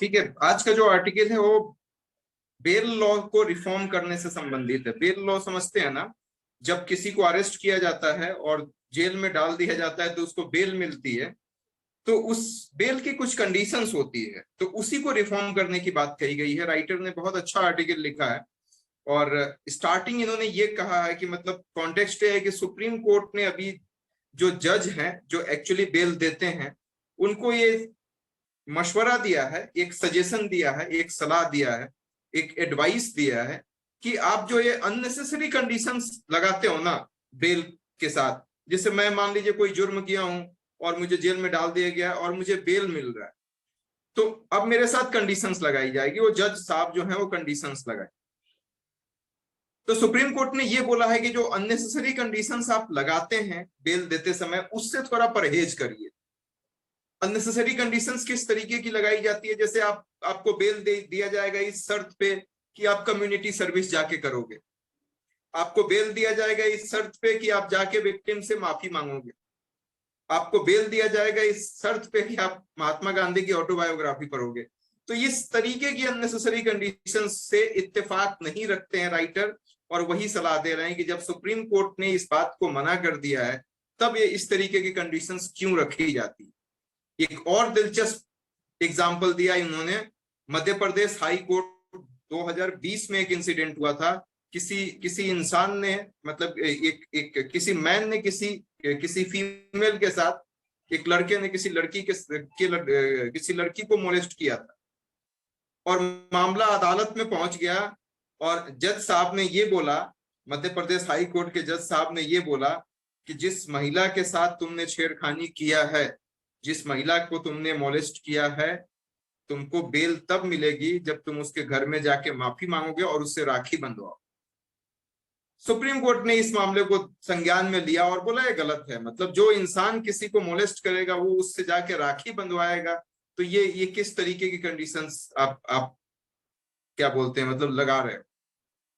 ठीक है, आज का जो आर्टिकल है वो बेल लॉ को रिफॉर्म करने से संबंधित है। बेल लॉ समझते हैं ना, जब किसी को अरेस्ट किया जाता है और जेल में डाल दिया जाता है तो उसको बेल मिलती है, तो उस बेल की कुछ कंडीशंस होती है, तो उसी को रिफॉर्म करने की बात कही गई है। राइटर ने बहुत अच्छा आर्टिकल लिखा है और स्टार्टिंग इन्होंने ये कहा है कि मतलब कॉन्टेक्स्ट है कि सुप्रीम कोर्ट ने अभी जो जज हैं जो एक्चुअली बेल देते हैं उनको ये मशवरा दिया है, एक सजेशन दिया है, एक सलाह दिया है, एक एडवाइस दिया है कि आप जो ये अननेसेसरी कंडीशंस लगाते हो ना बेल के साथ, जैसे मैं मान लीजिए कोई जुर्म किया हूं और मुझे जेल में डाल दिया गया और मुझे बेल मिल रहा है, तो अब मेरे साथ कंडीशंस लगाई जाएगी, वो जज साहब जो है वो कंडीशंस लगाए। तो सुप्रीम कोर्ट ने ये बोला है कि जो अननेसेसरी कंडीशंस आप लगाते हैं बेल देते समय उससे थोड़ा परहेज करिए। अननेसेसरी कंडीशंस किस तरीके की लगाई जाती है, जैसे आपको बेल दिया जाएगा इस शर्त पे कि आप कम्युनिटी सर्विस जाके करोगे, आपको बेल दिया जाएगा इस शर्त पे कि आप जाके विक्टिम से माफी मांगोगे, आपको बेल दिया जाएगा इस शर्त पे कि आप महात्मा गांधी की ऑटोबायोग्राफी पढ़ोगे। तो इस तरीके की अननेसेसरी कंडीशंस से इत्तेफाक नहीं रखते हैं राइटर, और वही सलाह दे रहे हैं कि जब सुप्रीम कोर्ट ने इस बात को मना कर दिया है तब ये इस तरीके की कंडीशंस क्यों रखी जाती है। एक और दिलचस्प एग्जाम्पल दिया इन्होंने, मध्य प्रदेश हाई कोर्ट 2020 में एक इंसिडेंट हुआ था। किसी इंसान ने मतलब किसी मैन ने किसी फीमेल के साथ, एक लड़के ने किसी किसी लड़की को मोलेस्ट किया था और मामला अदालत में पहुंच गया और जज साहब ने ये बोला, मध्य प्रदेश हाई कोर्ट के जज साहब ने ये बोला कि जिस महिला के साथ तुमने छेड़खानी किया है, जिस महिला को तुमने मोलेस्ट किया है, तुमको बेल तब मिलेगी जब तुम उसके घर में जाके माफी मांगोगे और उससे राखी बंधवाओ। सुप्रीम कोर्ट ने इस मामले को संज्ञान में लिया और बोला ये गलत है, मतलब जो इंसान किसी को मोलेस्ट करेगा वो उससे जाके राखी बंधवाएगा, तो ये किस तरीके की कंडीशंस आप क्या बोलते हैं मतलब लगा रहे हो।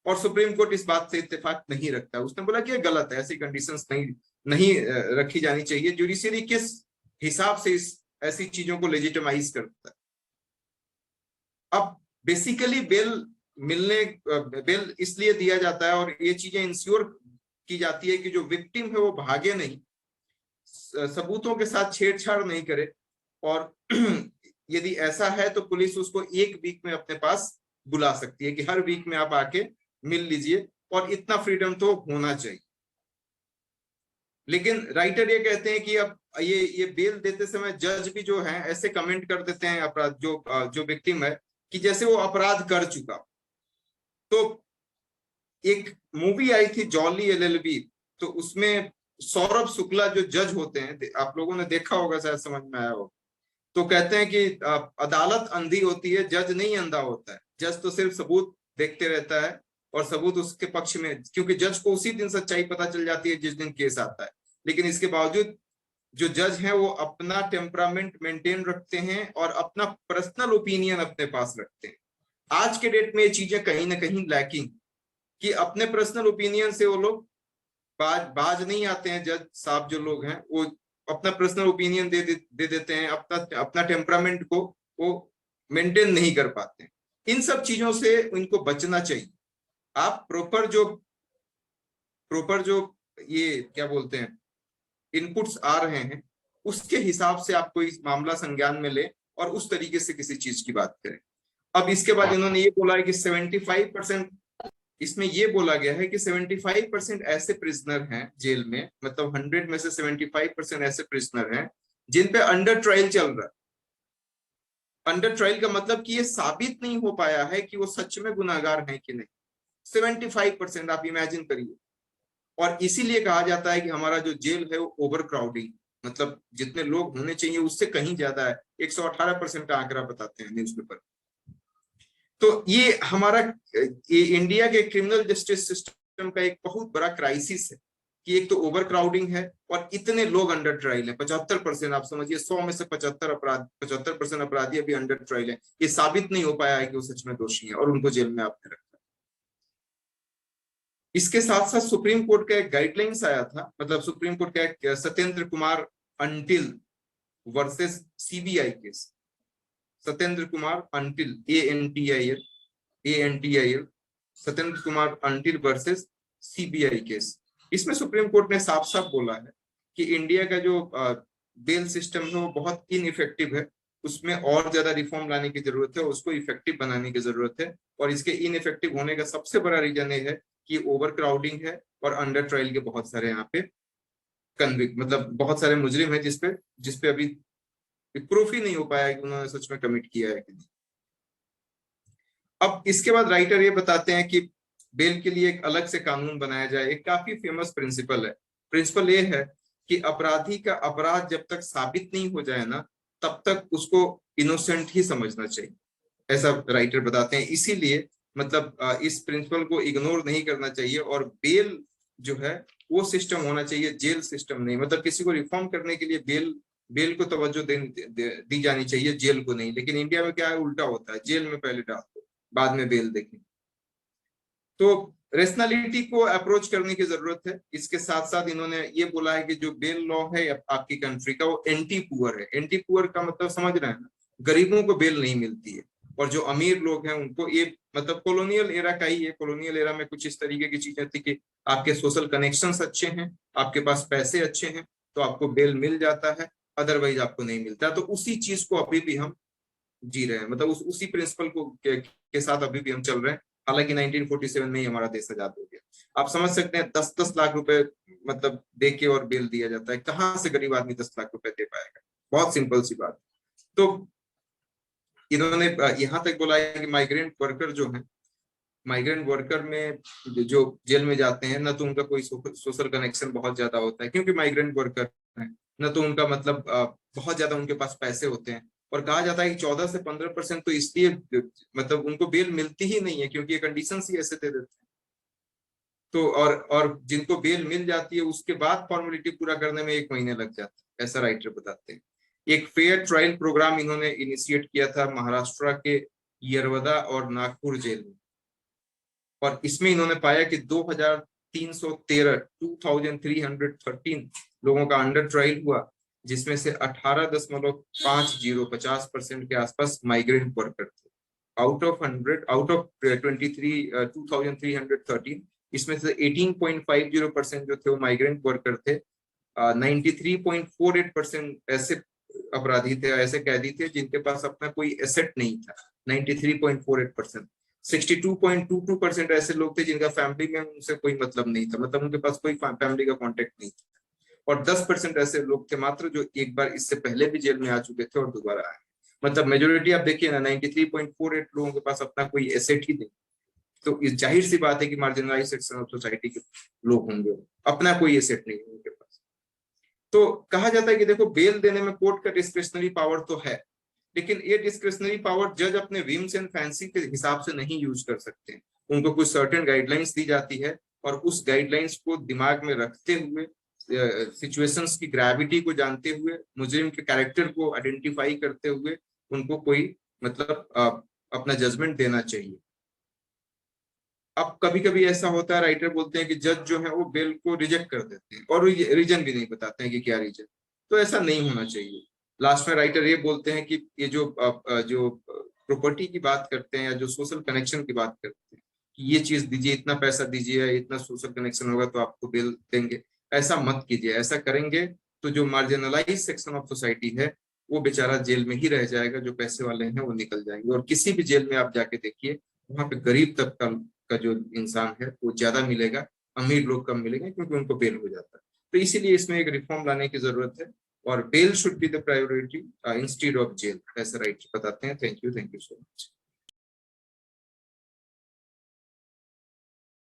और सुप्रीम कोर्ट इस बात से इत्तेफाक नहीं रखता, उसने बोला कि ये गलत है, ऐसी कंडीशंस नहीं रखी जानी चाहिए। जुडिशरी किस हिसाब से ऐसी चीजों को लेजिटिमाइज करता है। अब बेसिकली बेल इसलिए दिया जाता है और ये चीजें इंश्योर की जाती है कि जो विक्टिम है वो भागे नहीं, सबूतों के साथ छेड़छाड़ नहीं करे, और यदि ऐसा है तो पुलिस उसको एक वीक में अपने पास बुला सकती है कि हर वीक में आप आके मिल लीजिए, और इतना फ्रीडम तो होना चाहिए। लेकिन राइटर ये कहते हैं कि अब ये बेल देते समय जज भी जो है ऐसे कमेंट कर देते हैं अपराध जो विक्टिम है कि जैसे वो अपराध कर चुका। तो एक मूवी आई थी जॉली एलएलबी, तो उसमें सौरभ शुक्ला जो जज होते हैं, आप लोगों ने देखा होगा, शायद समझ में आया हो, तो कहते हैं कि अदालत अंधी होती है, जज नहीं अंधा होता है, जज तो सिर्फ सबूत देखते रहता है और सबूत उसके पक्ष में, क्योंकि जज को उसी दिन सच्चाई पता चल जाती है जिस दिन केस आता है। लेकिन इसके बावजूद जो जज हैं वो अपना टेम्परामेंट मेंटेन रखते हैं और अपना पर्सनल ओपिनियन अपने पास रखते हैं। आज के डेट में ये चीजें कहीं ना कहीं लैकिंग, कि अपने पर्सनल ओपिनियन से वो लोग बाज नहीं आते हैं। जज साहब जो लोग हैं वो अपना पर्सनल ओपिनियन दे देते हैं, अपना टेम्परामेंट को वो मेंटेन नहीं कर पाते हैं। इन सब चीजों से इनको बचना चाहिए। आप प्रॉपर जो ये क्या बोलते हैं इनपुट्स आ रहे हैं उसके हिसाब से आपको इस मामला संज्ञान में ले और उस तरीके से किसी चीज की बात करें। अब इसके बाद इन्होंने ये बोला है कि 75%, इसमें ये बोला गया है कि 75% ऐसे प्रिजनर हैं जेल में, मतलब 100 में से 75% ऐसे प्रिजनर हैं जिन पे अंडर ट्रायल चल रहा है। अंडर ट्रायल का मतलब कि ये साबित नहीं हो पाया है कि वो सच में गुनाहगार हैं कि नहीं। 75% आप इमेजिन करिए। और इसीलिए कहा जाता है कि हमारा जो जेल है वो ओवर क्राउडिंग, मतलब जितने लोग होने चाहिए उससे कहीं ज्यादा है। 118% का आंकड़ा बताते हैं न्यूज़पेपर। तो ये हमारा इंडिया के क्रिमिनल जस्टिस सिस्टम का एक बहुत बड़ा क्राइसिस है कि एक तो ओवर क्राउडिंग है और इतने लोग अंडर ट्रायल है। 75%, आप समझिए 100 में से 75% अपराधी अभी अंडर ट्रायल है। ये साबित नहीं हो पाया है कि वो सच में दोषी है और उनको जेल में आपने रखा। इसके साथ साथ सुप्रीम कोर्ट का एक गाइडलाइंस आया था, मतलब सुप्रीम कोर्ट का एक Satyendra Kumar until versus CBI case. Satyendra Kumar until, ANTIL Satyendra Kumar until versus CBI case. इसमें सुप्रीम कोर्ट ने साफ साफ बोला है कि इंडिया का जो बेल सिस्टम है वो बहुत इनइफेक्टिव है, उसमें और ज्यादा रिफॉर्म लाने की जरूरत है, उसको इफेक्टिव बनाने की जरूरत है। और इसके इनइफेक्टिव होने का सबसे बड़ा रीजन ये है कि ओवर क्राउडिंग है और अंडर ट्रायल के बहुत सारे यहाँ पे कन्विक्ट, मतलब बहुत सारे मुजरिम है जिसपे अभी प्रूफ ही नहीं हो पाया कि उन्होंने सच में कमिट किया है कि नहीं। अब इसके बाद राइटर ये बताते हैं कि बेल के लिए एक अलग से कानून बनाया जाए। एक काफी फेमस प्रिंसिपल है। प्रिंसिपल ये है कि अपराधी का अपराध जब तक साबित नहीं हो जाए ना, तब तक उसको इनोसेंट ही समझना चाहिए, ऐसा राइटर बताते हैं। इसीलिए मतलब इस प्रिंसिपल को इग्नोर नहीं करना चाहिए और बेल जो है वो सिस्टम होना चाहिए, जेल सिस्टम नहीं। मतलब किसी को रिफॉर्म करने के लिए बेल को तवज्जो दी जानी चाहिए, जेल को नहीं। लेकिन इंडिया में क्या है, उल्टा होता है, जेल में पहले डाल दो, बाद में बेल देखें। तो रेशनैलिटी को अप्रोच करने की जरूरत है। इसके साथ साथ इन्होंने ये बोला है कि जो बेल लॉ है आपकी कंट्री का वो एंटी पुअर है। एंटी पुअर का मतलब समझ रहे हैं ना, गरीबों को बेल नहीं मिलती है और जो अमीर लोग हैं उनको, ये मतलब कॉलोनियल एरा का ही है। कॉलोनियल एरा में कुछ इस तरीके की चीजें थी कि आपके सोशल कनेक्शंस अच्छे हैं, आपके पास पैसे अच्छे हैं तो आपको बेल मिल जाता है, अदरवाइज आपको नहीं मिलता। तो उसी चीज को अभी भी हम जी रहे हैं, मतलब उसी प्रिंसिपल को के साथ अभी भी हम चल रहे हैं। हालांकि 1947 में ही हमारा देश आजाद हो गया। आप समझ सकते हैं 10-10 लाख रुपए मतलब दे के और बेल दिया जाता है। कहाँ से गरीब आदमी 10 लाख रुपए दे पाएगा? बहुत सिंपल सी बात। तो इन्होंने यहाँ तक बोला है कि माइग्रेंट वर्कर जो है, माइग्रेंट वर्कर में जो जेल में जाते हैं ना, तो उनका कोई सोशल कनेक्शन बहुत ज्यादा होता है क्योंकि माइग्रेंट वर्कर है ना, तो उनका मतलब बहुत ज्यादा उनके पास पैसे होते हैं। और कहा जाता है कि 14 से 15% तो इसलिए मतलब उनको बेल मिलती ही नहीं है क्योंकि ये कंडीशंस ही ऐसे दे देते हैं। तो और जिनको बेल मिल जाती है उसके बाद फॉर्मेलिटी पूरा करने में 1 महीने लग जाता है, ऐसा राइटर बताते हैं। एक फेयर ट्रायल प्रोग्राम इन्होंने इनिशिएट किया था महाराष्ट्र के यरवदा और नागपुर जेल में, और इसमें इन्होंने पाया कि 2313 लोगों का अंडर ट्रायल हुआ, जिसमें से 18.50% के आसपास माइग्रेंट वर्कर थे। आउट ऑफ 2313 इसमें से 18.50% जो थे वो माइग्रेंट वर्कर थे। 93.48% ऐसे अपराधी थे, ऐसे कैदी थे जिनके पास अपना कोई एसेट नहीं था। 93.48%। 62.22% ऐसे लोग थे जिनका फैमिली में उनसे कोई मतलब नहीं था, मतलब उनके पास कोई फैमिली का कांटेक्ट नहीं था। और 10% ऐसे लोग थे मात्र जो एक बार इससे पहले भी जेल में आ चुके थे और दोबारा आए। मतलब मेजोरिटी आप देखिए ना, 93.48 लोगों के पास अपना कोई एसेट ही नहीं। तो इस जाहिर सी बात है कि मार्जिनलाइज सेक्शन ऑफ सोसाइटी के लोग होंगे, अपना कोई एसेट नहीं है उनके पास। तो कहा जाता है कि देखो, बेल देने में कोर्ट का डिस्क्रिशनरी पावर तो है, लेकिन ये डिस्क्रिशनरी पावर जज अपने विम्स एंड फैंसी के हिसाब से नहीं यूज कर सकते। उनको कुछ सर्टेन गाइडलाइंस दी जाती है और उस गाइडलाइंस को दिमाग में रखते हुए, सिचुएशंस की ग्रेविटी को जानते हुए, मुजरिम के कैरेक्टर को आइडेंटिफाई करते हुए उनको कोई मतलब अपना जजमेंट देना चाहिए। अब कभी कभी ऐसा होता है, राइटर बोलते हैं कि जज जो है वो बेल को रिजेक्ट कर देते हैं और रीजन भी नहीं बताते हैं कि क्या रीजन। तो ऐसा नहीं होना चाहिए। लास्ट में राइटर ये बोलते हैं कि ये जो प्रॉपर्टी की बात करते हैं या जो सोशल कनेक्शन की बात करते हैं कि ये चीज दीजिए, इतना पैसा दीजिए, इतना सोशल कनेक्शन होगा तो आपको बेल देंगे, ऐसा मत कीजिए। ऐसा करेंगे तो जो मार्जिनलाइज सेक्शन ऑफ सोसाइटी है वो बेचारा जेल में ही रह जाएगा, जो पैसे वाले हैं वो निकल जाएंगे। और किसी भी जेल में आप जाके देखिए, वहां पे गरीब तबका का जो इंसान है वो ज्यादा मिलेगा, अमीर लोग कम मिलेंगे क्योंकि उनको बेल हो जाता है। तो इसीलिए इसमें एक रिफॉर्म लाने की जरूरत है और bail should be the priority instead of jail, ऐसा राइट बताते हैं। Thank you so much.